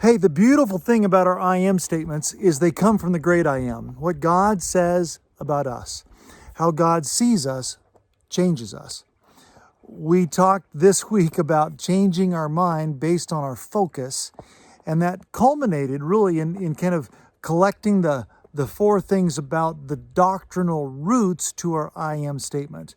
Hey, the beautiful thing about our I am statements is they come from the great I am. What God says about us, how God sees us, changes us. We talked this week about changing our mind based on our focus, and that culminated really in kind of collecting the four things about the doctrinal roots to our I am statement.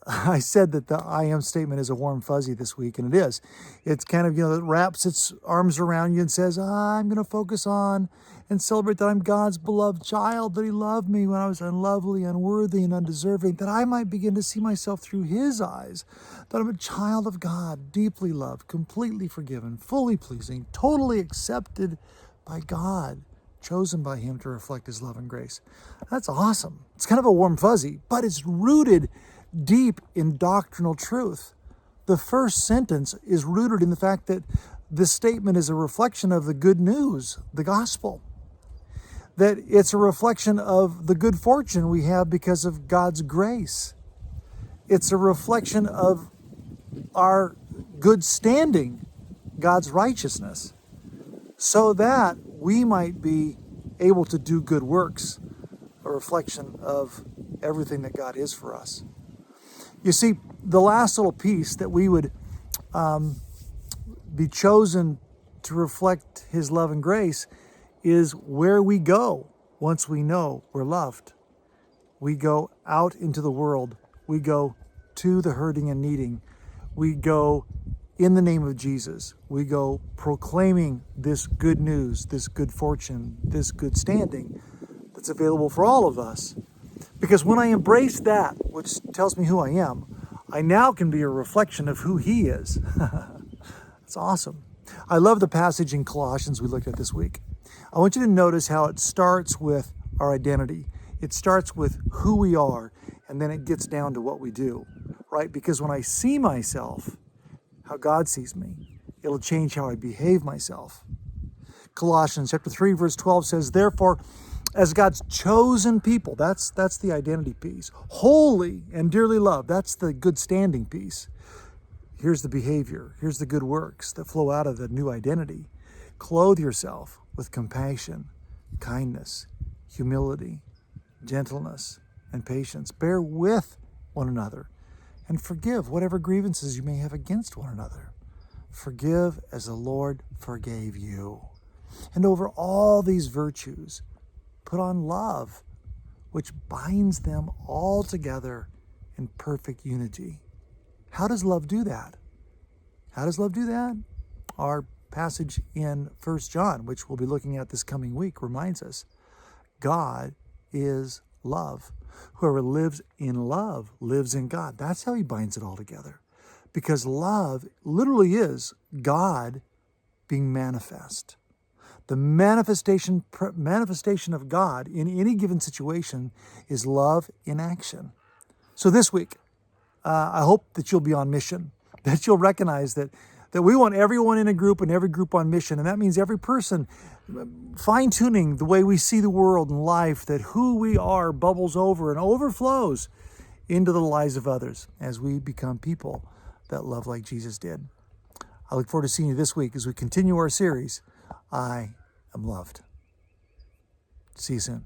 I said that the I am statement is a warm fuzzy this week, and it is. It's kind of, it wraps its arms around you and says, I'm going to focus on and celebrate that I'm God's beloved child, that He loved me when I was unlovely, unworthy, and undeserving, that I might begin to see myself through His eyes, that I'm a child of God, deeply loved, completely forgiven, fully pleasing, totally accepted by God, chosen by Him to reflect His love and grace. That's awesome. It's kind of a warm fuzzy, but it's rooted deep in doctrinal truth. The first sentence is rooted in the fact that this statement is a reflection of the good news, the gospel. That it's a reflection of the good fortune we have because of God's grace. It's a reflection of our good standing, God's righteousness, so that we might be able to do good works, a reflection of everything that God is for us. You see, the last little piece that we would be chosen to reflect His love and grace is where we go once we know we're loved. We go out into the world. We go to the hurting and needing. We go in the name of Jesus. We go proclaiming this good news, this good fortune, this good standing that's available for all of us. Because when I embrace that, which tells me who I am, I now can be a reflection of who He is. It's awesome. I love the passage in Colossians we looked at this week. I want you to notice how it starts with our identity. It starts with who we are, and then it gets down to what we do, right? Because when I see myself, how God sees me, it'll change how I behave myself. Colossians chapter 3, verse 12 says, therefore, as God's chosen people, that's the identity piece. Holy and dearly loved, that's the good standing piece. Here's the behavior. Here's the good works that flow out of the new identity. Clothe yourself with compassion, kindness, humility, gentleness, and patience. Bear with one another and forgive whatever grievances you may have against one another. Forgive as the Lord forgave you. And over all these virtues, put on love, which binds them all together in perfect unity. How does love do that? How does love do that? Our passage in 1 John, which we'll be looking at this coming week, reminds us God is love. Whoever lives in love lives in God. That's how He binds it all together. Because love literally is God being manifest. The manifestation of God in any given situation is love in action. So this week, I hope that you'll be on mission, that you'll recognize that we want everyone in a group and every group on mission. And that means every person fine-tuning the way we see the world and life, that who we are bubbles over and overflows into the lives of others as we become people that love like Jesus did. I look forward to seeing you this week as we continue our series, I am loved. See you soon.